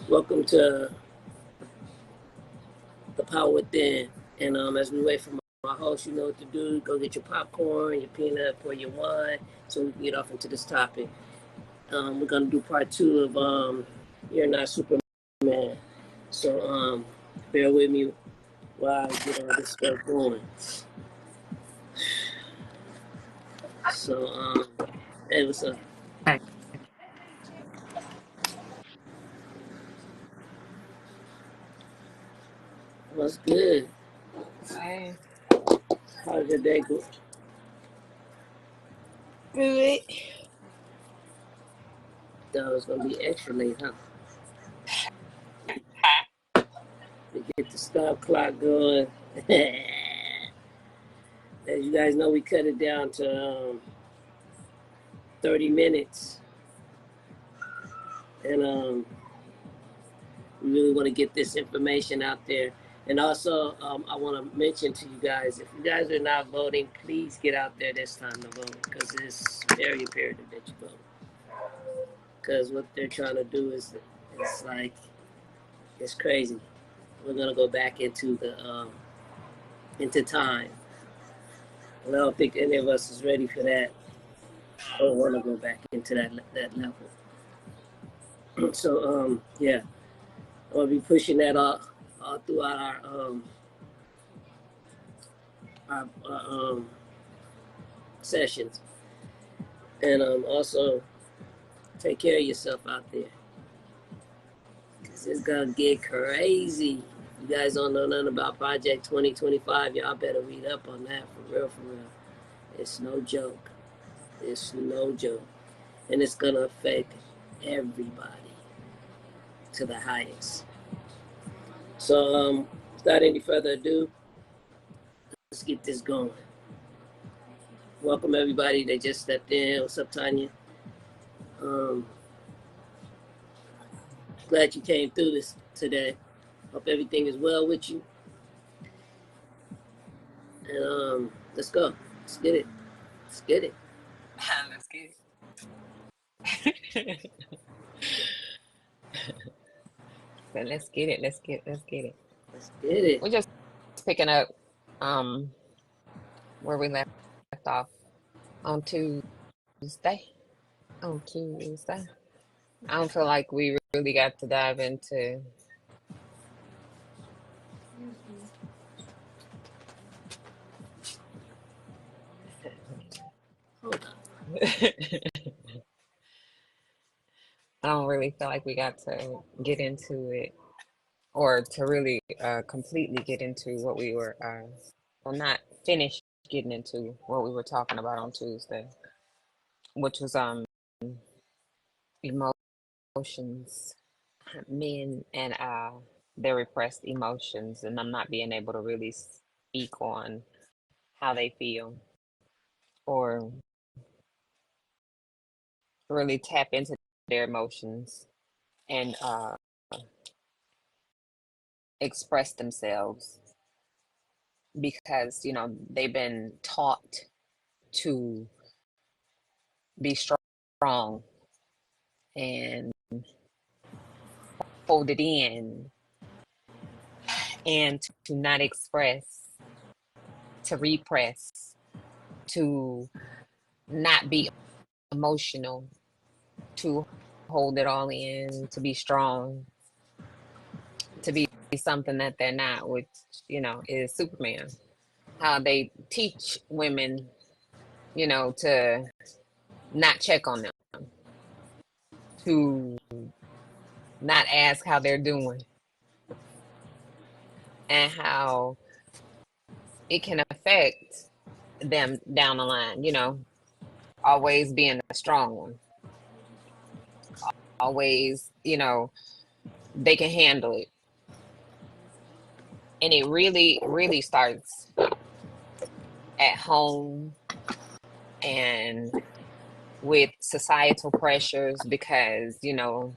Welcome to the Power Within. And as we wait for my host, you know what to do. Go get your popcorn, your peanut, pour your wine, so we can get off into this topic. We're gonna do part two of You're Not Superman. So bear with me while I get all this stuff going. So hey, what's up? What's good? Hey. How's your day go? Good. Thought it was gonna be extra late, huh? To get the stop clock going. As you guys know, we cut it down to 30 minutes. And we really want to get this information out there. And also, I want to mention to you guys, if you guys are not voting, please get out there this time to vote, because it's very imperative that you vote. Because what they're trying to do is, it's like, it's crazy. We're gonna go back into time. And I don't think any of us is ready for that. I don't want to go back into that level. So yeah, I'm gonna be pushing that all throughout our sessions, and also take care of yourself out there, cause it's gonna get crazy. You guys don't know nothing about Project 2025. Y'all better read up on that for real, for real. It's no joke. It's no joke, and it's gonna affect everybody to the highest. So without any further ado, let's get this going. Welcome everybody that just stepped in. What's up, Tanya? Um, Glad you came through this today. Hope everything is well with you. And let's go. Let's get it. Let's get it. Let's get it. So let's get it. Let's get it. Let's get it. We're just picking up where we left off on Tuesday. On Tuesday. I don't feel like we really got to dive into Hold on. I don't really feel like we got to get into it or to really completely get into what we were well, not finish getting into what we were talking about on Tuesday, which was emotions, men and their repressed emotions, and I'm not being able to really speak on how they feel or really tap into their emotions and express themselves because they've been taught to be strong and hold it in and to not express, to repress, to not be emotional, to hold it all in, to be strong, to be something that they're not, which, is Superman. How they teach women, to not check on them, to not ask how they're doing, and how it can affect them down the line, always being a strong one. Always, they can handle it. And it really, really starts at home and with societal pressures because, you don't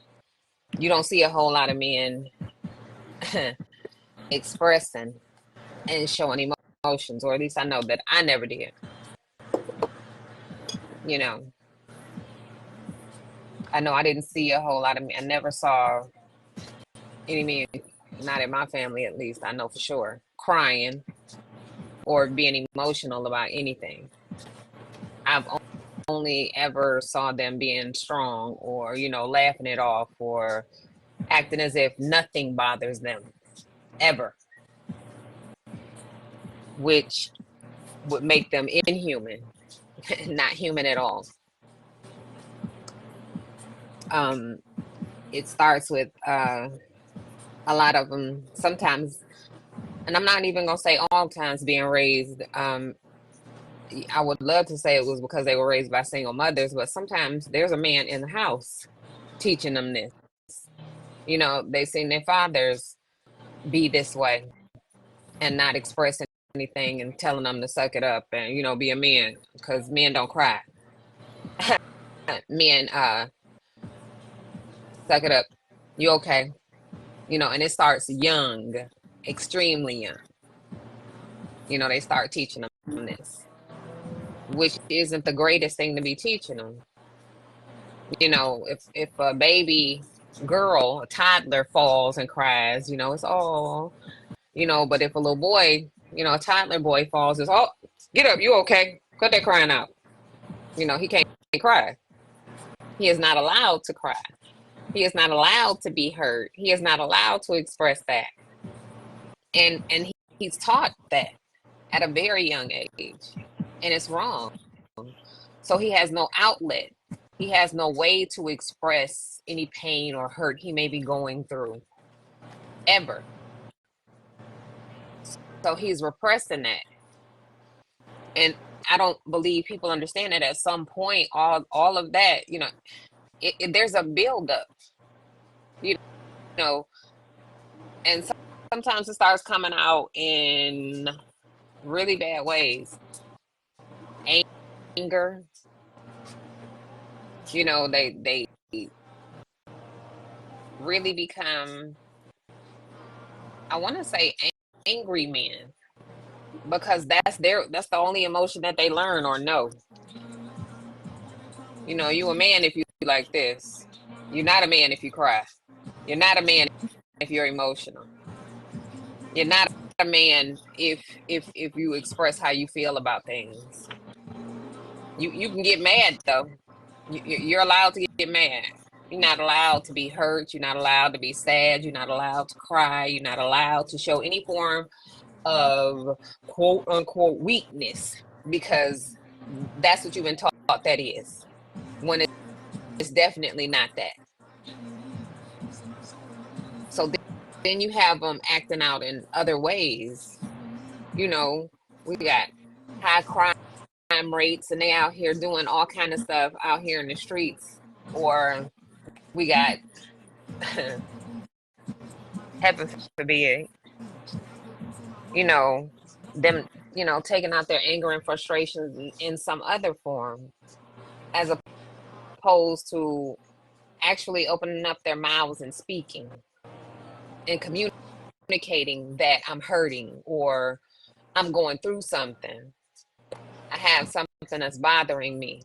see a whole lot of men expressing and showing emotions, or at least I know that I never did. I know I didn't see a whole lot of men. I never saw any man, not in my family at least, I know for sure, crying or being emotional about anything. I've only ever saw them being strong or, laughing it off or acting as if nothing bothers them ever, which would make them inhuman, not human at all. It starts with a lot of them sometimes, and I'm not even gonna say all times being raised. I would love to say it was because they were raised by single mothers, but sometimes there's a man in the house teaching them this. They've seen their fathers be this way and not express anything and telling them to suck it up and, be a man because men don't cry. Men, suck it up. You okay? And it starts young, extremely young. They start teaching them this, which isn't the greatest thing to be teaching them. If a baby girl, a toddler falls and cries, it's all, but if a little boy, a toddler boy falls, it's oh, get up, you okay? Cut that crying out. He can't cry. He is not allowed to cry. He is not allowed to be hurt. He is not allowed to express that. And he's taught that at a very young age. And it's wrong. So he has no outlet. He has no way to express any pain or hurt he may be going through, ever. So he's repressing that. And I don't believe people understand that at some point, all of that, there's a buildup, and sometimes it starts coming out in really bad ways. Anger, they really become, I want to say, angry men, because that's the only emotion that they learn or know. You a man if you like this. You're not a man if you cry. You're not a man if you're emotional. You're not a man if you express how you feel about things. You can get mad though. You're allowed to get mad. You're not allowed to be hurt. You're not allowed to be sad. You're not allowed to cry. You're not allowed to show any form of quote unquote weakness, because that's what you've been taught that is, when it's definitely not that. So then you have them acting out in other ways. We got high crime rates and they out here doing all kind of stuff out here in the streets. Or we got, heaven forbid, them, taking out their anger and frustrations in some other form, as opposed to actually opening up their mouths and speaking and communicating that I'm hurting or I'm going through something. I have something that's bothering me,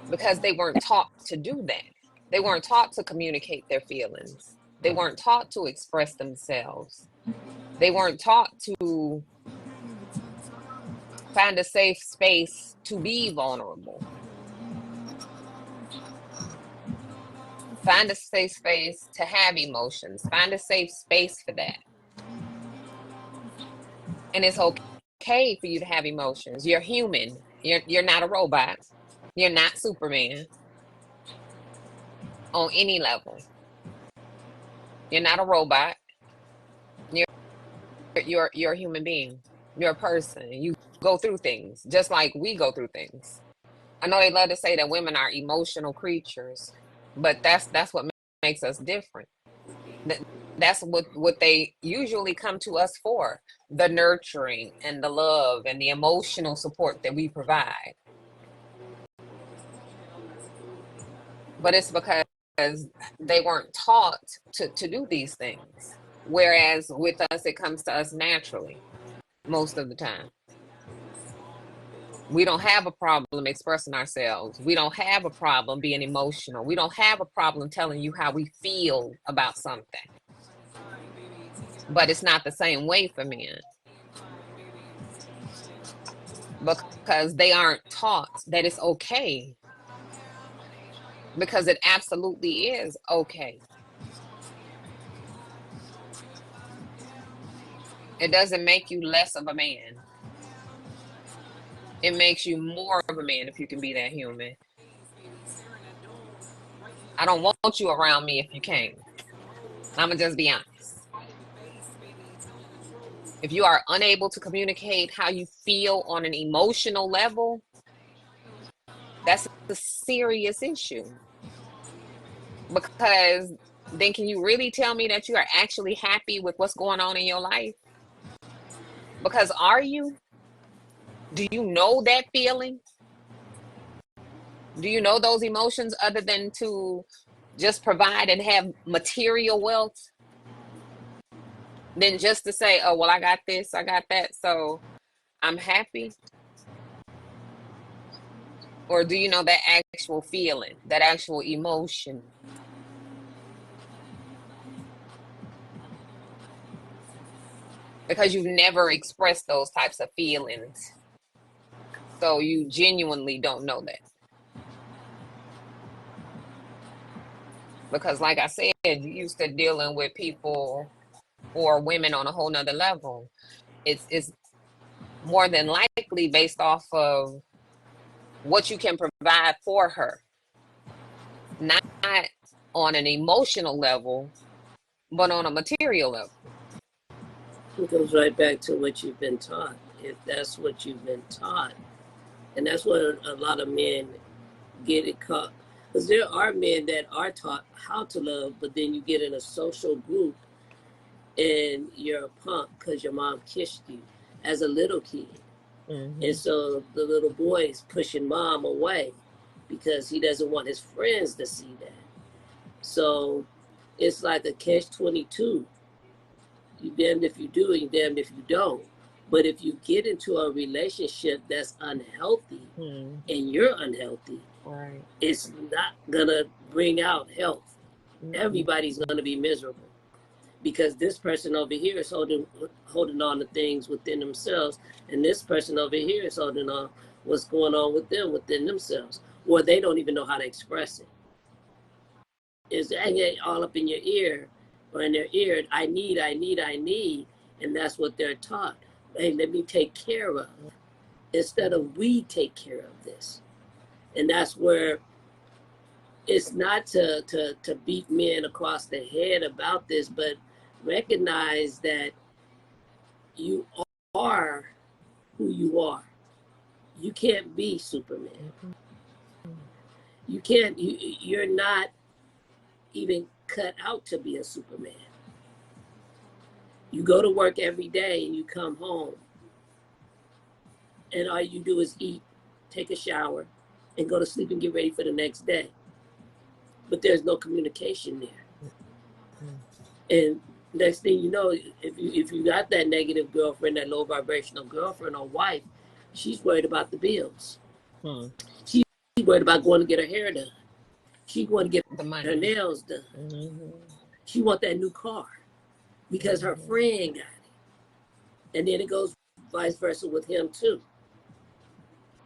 because they weren't taught to do that. They weren't taught to communicate their feelings. They weren't taught to express themselves. They weren't taught to find a safe space to be vulnerable. Find a safe space to have emotions. Find a safe space for that. And it's okay for you to have emotions. You're human. You're not a robot. You're not Superman on any level. You're not a robot. You're a human being. You're a person. You go through things just like we go through things. I know they love to say that women are emotional creatures, but that's what makes us different. That's what they usually come to us for, the nurturing and the love and the emotional support that we provide. But it's because they weren't taught to do these things. Whereas with us, it comes to us naturally most of the time. We don't have a problem expressing ourselves. We don't have a problem being emotional. We don't have a problem telling you how we feel about something. But it's not the same way for men because they aren't taught that it's okay, because it absolutely is okay. It doesn't make you less of a man. It makes you more of a man if you can be that human. I don't want you around me if you can't. I'm going to just be honest. If you are unable to communicate how you feel on an emotional level, that's a serious issue. Because then can you really tell me that you are actually happy with what's going on in your life? Because are you? Do you know that feeling? Do you know those emotions other than to just provide and have material wealth? Than just to say, oh, well, I got this, I got that, so I'm happy? Or do you know that actual feeling, that actual emotion? Because you've never expressed those types of feelings. So you genuinely don't know that. Because like I said, you used to dealing with people or women on a whole nother level. It's more than likely based off of what you can provide for her. Not on an emotional level, but on a material level. It goes right back to what you've been taught. If that's what you've been taught, and that's what a lot of men get it caught. Because there are men that are taught how to love, but then you get in a social group and you're a punk because your mom kissed you as a little kid. Mm-hmm. And so the little boy is pushing mom away because he doesn't want his friends to see that. So it's like a catch-22. You damned if you do, and you damned if you don't. But if you get into a relationship that's unhealthy and you're unhealthy, Right. it's not gonna bring out health. Everybody's gonna be miserable because this person over here is holding on to things within themselves, and this person over here is holding on what's going on with them within themselves, or they don't even know how to express it. It's all up in your ear or in their ear. I need, and that's what they're taught. Hey, let me take care of, instead of we take care of this. And that's where it's not to beat men across the head about this, but recognize that you are who you are. You can't be Superman. You can't. You're not even cut out to be a Superman. You go to work every day and you come home, and all you do is eat, take a shower, and go to sleep and get ready for the next day. But there's no communication there. And next thing you know, if you got that negative girlfriend, that low vibrational girlfriend or wife, she's worried about the bills. She's worried about going to get her hair done. She want to get her nails done. She want that new car because her friend got it. And then it goes vice versa with him too.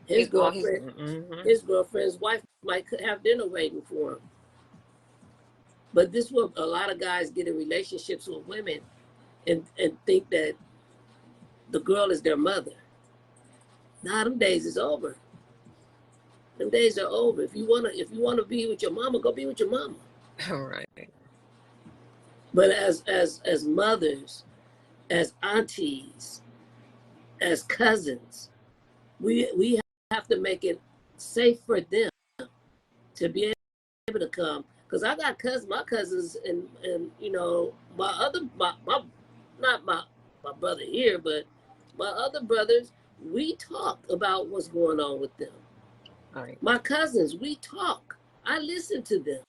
His girlfriend's wife might have dinner waiting for him. But this is what a lot of guys get in relationships with women and think that the girl is their mother. Nah, them days is over. Them days are over. If you wanna be with your mama, go be with your mama. All right. But as mothers, as aunties, as cousins, we have to make it safe for them to be able to come. Because I got my cousins and you know, not my brother here, but my other brothers, we talk about what's going on with them. All right. My cousins, we talk. I listen to them.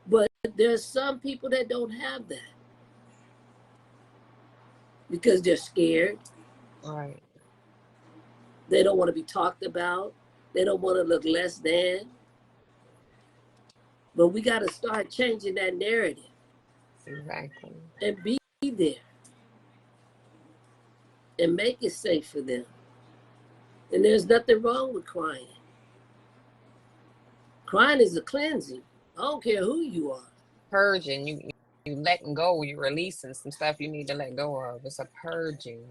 But there's some people that don't have that because they're scared. All right. They don't want to be talked about. They don't want to look less than. But we got to start changing that narrative. Exactly. and be there and make it safe for them. And there's nothing wrong with crying. Crying is a cleansing. I don't care who you are. Purging, you letting go, you releasing some stuff you need to let go of. It's a purging.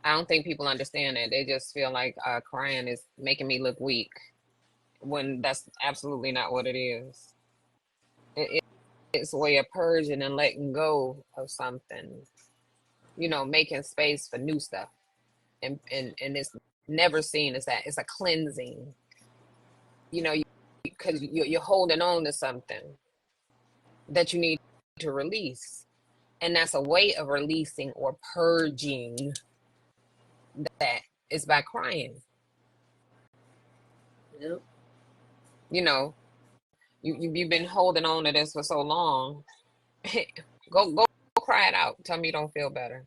I don't think people understand that. They just feel like crying is making me look weak, when that's absolutely not what it is. It's a way of purging and letting go of something, making space for new stuff. And it's never seen as that. It's a cleansing, because you're holding on to something that you need to release. And that's a way of releasing or purging that is by crying. Yep. You've been holding on to this for so long. Go cry it out. Tell me you don't feel better.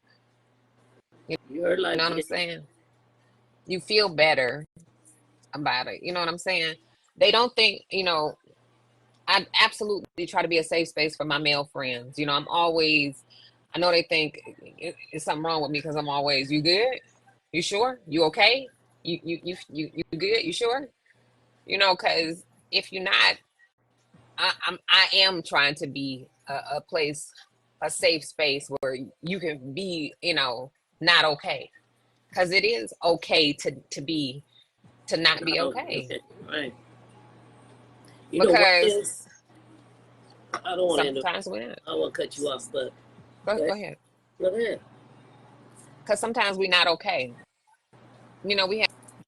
You're You like, know what I'm saying? You feel better about it. You know what I'm saying? They don't think, I absolutely try to be a safe space for my male friends. I know they think it's something wrong with me because I'm always, you good? You sure? You okay? You good? You sure? Because if you're not, I am trying to be a place, a safe space where you can be, not okay. Because it is okay to not be okay. right. You know what is? Because I don't want to end up. sometimes we're not. I don't want to cut you off, but Go ahead. Go ahead. Because sometimes we're not okay. We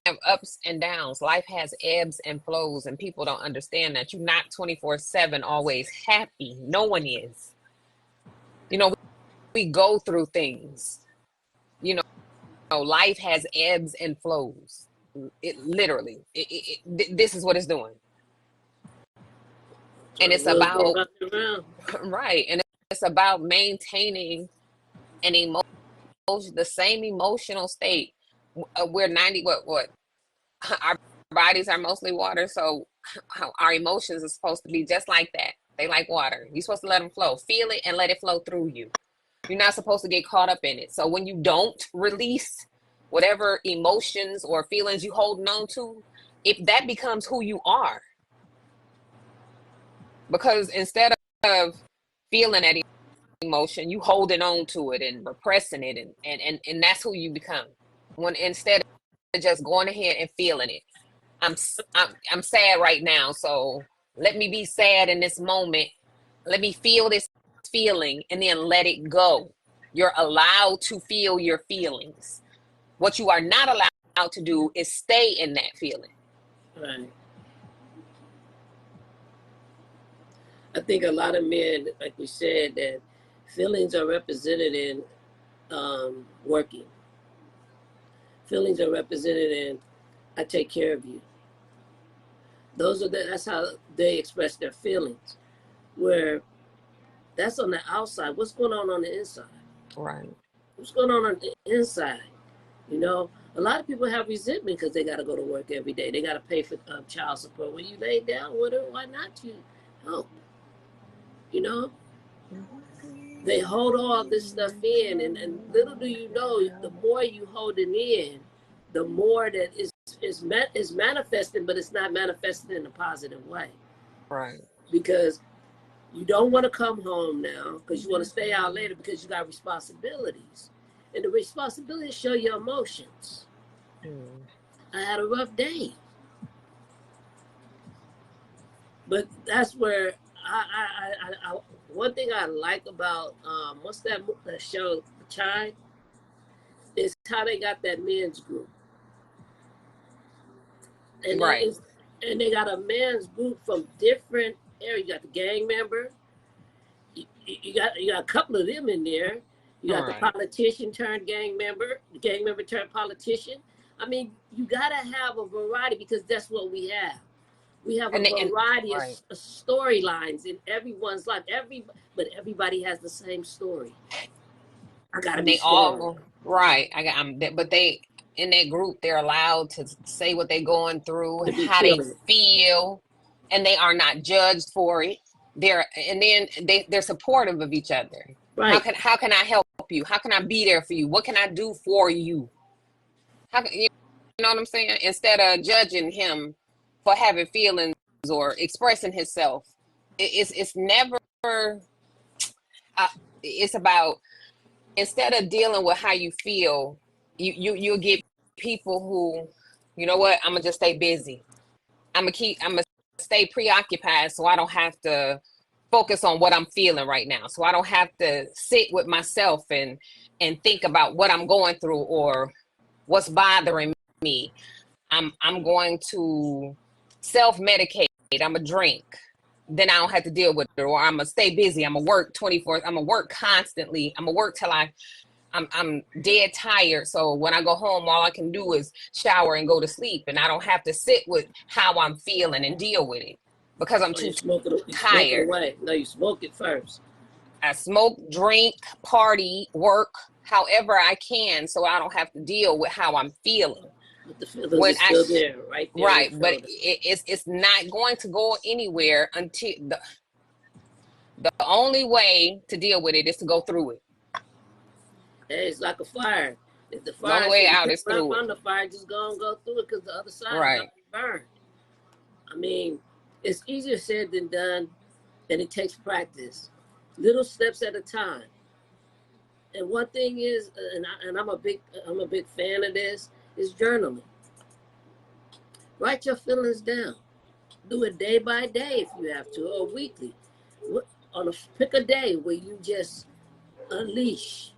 have ups and downs. Life has ebbs and flows, and people don't understand that you're not 24/7 always happy. No one is. We go through things. Life has ebbs and flows. It literally, this is what it's doing. And it's about, right. And it's about maintaining an emotion, the same emotional state. We're 90, what? Our bodies are mostly water. So our emotions are supposed to be just like that. They like water. You're supposed to let them flow. Feel it and let it flow through you. You're not supposed to get caught up in it. So when you don't release whatever emotions or feelings you holding on to, if that becomes who you are, because instead of feeling that emotion, you holding on to it and repressing it, and that's who you become. When instead of just going ahead and feeling it, I'm sad right now, so let me be sad in this moment. Let me feel this feeling and then let it go. You're allowed to feel your feelings. What you are not allowed to do is stay in that feeling. Right. I think a lot of men, like we said, that feelings are represented in working. Feelings are represented in I take care of you. That's how they express their feelings. Where that's on the outside. What's going on the inside? Right. What's going on the inside? A lot of people have resentment because they got to go to work every day. They got to pay for child support. When you lay down with her, why not you help? They hold all this stuff in, and little do you know, the more you hold it in, the more that is manifesting, but it's not manifesting in a positive way. Right. Because you don't want to come home now because you want to stay out later because you got responsibilities. And the responsibilities show your emotions. I had a rough day. But that's where I one thing I like about what's that show, Chai, is how they got that men's group. And right. They got a men's group from different areas. You got the gang member. You got a couple of them in there. You got the politician turned gang member, the gang member turned politician. I mean, you got to have a variety because that's what we have. We have a variety of storylines in everyone's life. But everybody has the same story. I gotta be strong. But they in that group, they're allowed to say what they're going through and how they feel, and they are not judged for it. and then they're supportive of each other. Right. How can I help you? How can I be there for you? What can I do for you? You know what I'm saying? Instead of judging him for having feelings or expressing himself, it's never. It's about, instead of dealing with how you feel, you'll get people who, you know what? I'm gonna just stay busy. I'm gonna stay preoccupied so I don't have to focus on what I'm feeling right now. So I don't have to sit with myself and think about what I'm going through or what's bothering me. I'm going to self-medicate. I'm gonna drink. Then I don't have to deal with it. Or I'm gonna stay busy. I'm gonna work 24. I'm gonna work constantly. I'm gonna work till I'm dead tired. So when I go home, all I can do is shower and go to sleep, and I don't have to sit with how I'm feeling and deal with it because I'm too Smoke it tired. away. No, you smoke it first. I smoke, drink, party, work, however I can, so I don't have to deal with how I'm feeling. But the feelings are still there, right there. Right, but it's not going to go anywhere until the only way to deal with it is to go through it. Hey, it's like a fire. If the The fire only way out is up through on it. the fire, just go and go through it because the other side is Right. going to be burned. I mean, it's easier said than done, and it takes practice. Little steps at a time. And one thing is, and I'm a big fan of this, is journaling. Write your feelings down. Do it day by day if you have to, or weekly. Pick a day where you just unleash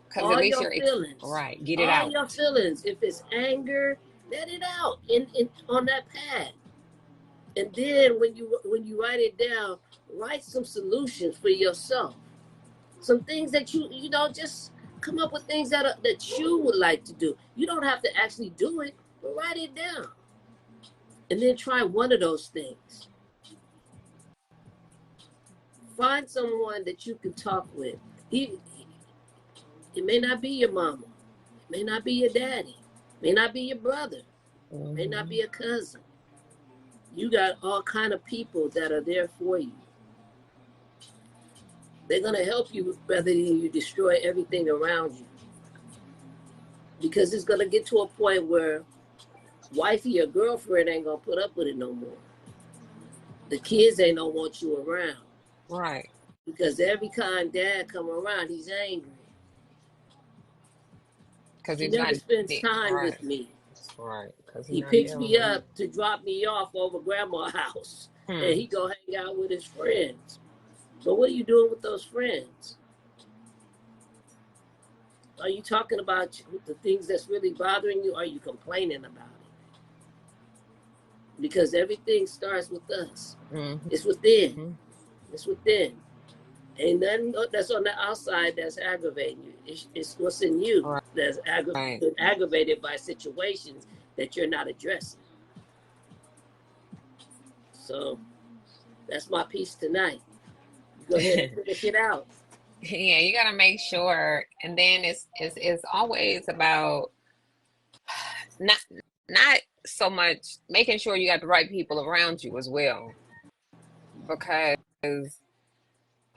Because at all least your you're feelings. right. Get it All out. your feelings. If it's anger, let it out in on that pad. And then when you write it down, write some solutions for yourself. Some things that you know, just come up with things that you would like to do. You don't have to actually do it, but write it down. And then try one of those things. Find someone that you can talk with. It may not be your mama. It may not be your daddy. It may not be your brother. It may not be a cousin. You got all kind of people that are there for you. They're going to help you rather than you destroy everything around you. Because it's going to get to a point where wifey or girlfriend ain't going to put up with it no more. The kids ain't going to want you around. Right. Because every time dad come around, he's angry. Because He he's never not spends time right. with me. Right. Because He picks me up to drop me off over grandma's house. And he go hang out with his friends. But what are you doing with those friends? Are you talking about the things that's really bothering you? Or are you complaining about it? Because everything starts with us. Mm-hmm. It's within. Mm-hmm. It's within. Ain't nothing that's on the outside that's aggravating you. It's what's in you that's aggravated by situations that you're not addressing. So that's my piece tonight. Go ahead and finish it out. Yeah, you got to make sure. And then it's always about not so much making sure you got the right people around you as well. Because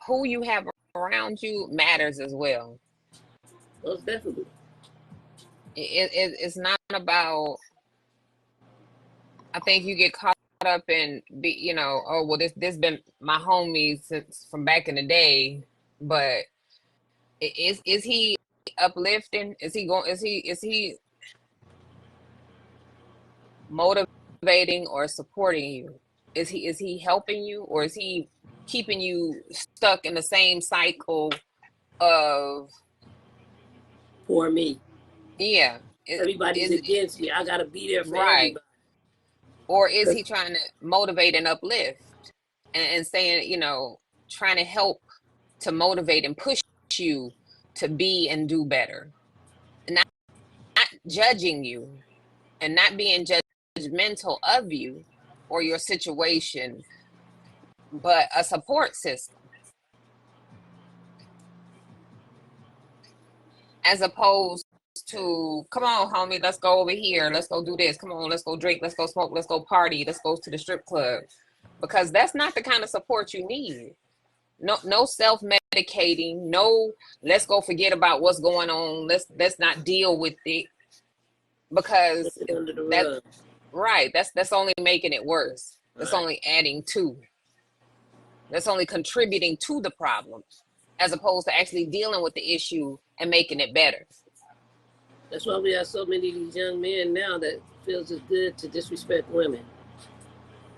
who you have around you matters as well. Most definitely. It's not about, I think you get caught up in oh well, this been my homie since from back in the day, but is he uplifting? Is he motivating or supporting you? Is he helping you, or is he keeping you stuck in the same cycle of poor me? Yeah. Everybody's against me. I gotta be there for everybody. Or is he trying to motivate and uplift and saying, trying to help to motivate and push you to be and do better? Not judging you and not being judgmental of you or your situation, but a support system. As opposed to, come on, homie, let's go over here. Let's go do this. Come on, let's go drink. Let's go smoke. Let's go party. Let's go to the strip club. because that's not the kind of support you need. No self-medicating, no let's go forget about what's going on. Let's not deal with it, because Under the that rug. right, that's only making it worse. That's Right. only adding to. That's only contributing to the problem, as opposed to actually dealing with the issue and making it better. That's why we have so many of these young men now that feels it's good to disrespect women.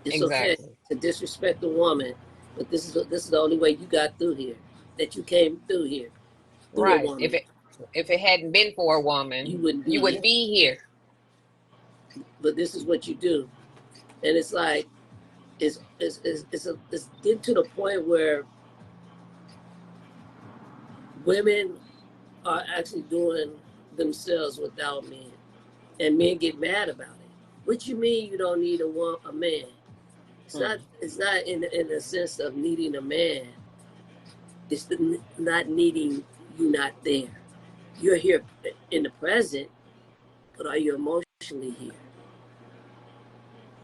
It's okay Exactly. to disrespect a woman, but this is the only way you got through here. That you came through here through a Right. woman. If it hadn't been for a You woman, wouldn't you be here. wouldn't be here. But this is what you do, and it's like it's getting to the point where women are actually doing themselves without men, and men get mad about it. What you mean you don't need a man? It's not in the sense of needing a man. It's not needing you not there. You're here in the present, but are you emotionally here?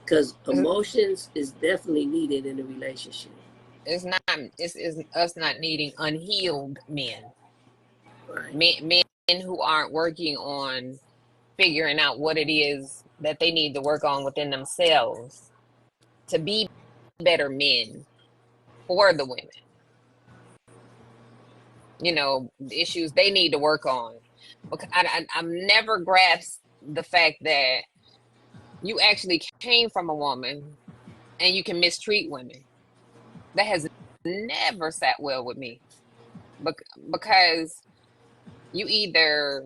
Because emotions is definitely needed in a relationship. It's us not needing unhealed men. Right. Men who aren't working on figuring out what it is that they need to work on within themselves to be better men for the women. You know, the issues they need to work on. Because I'm never grasped the fact that you actually came from a woman and you can mistreat women. That has never sat well with me. Because you either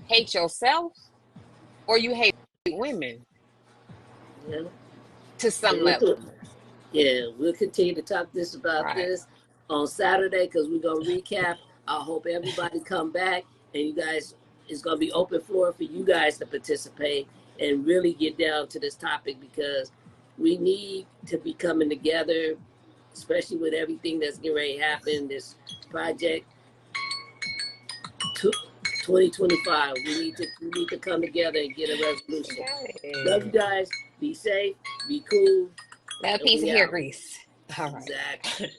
hate yourself or you hate women Yeah. to some So level. we'll continue to talk about Right. this on Saturday because we're gonna recap. I hope everybody come back and you guys, it's gonna be open floor for you guys to participate and really get down to this topic because we need to be coming together, especially with everything that's getting ready to happen. This project 2025. We need to come together and get a resolution. Love you guys. Be safe. Be cool. That piece of hair grease. All right. Exactly.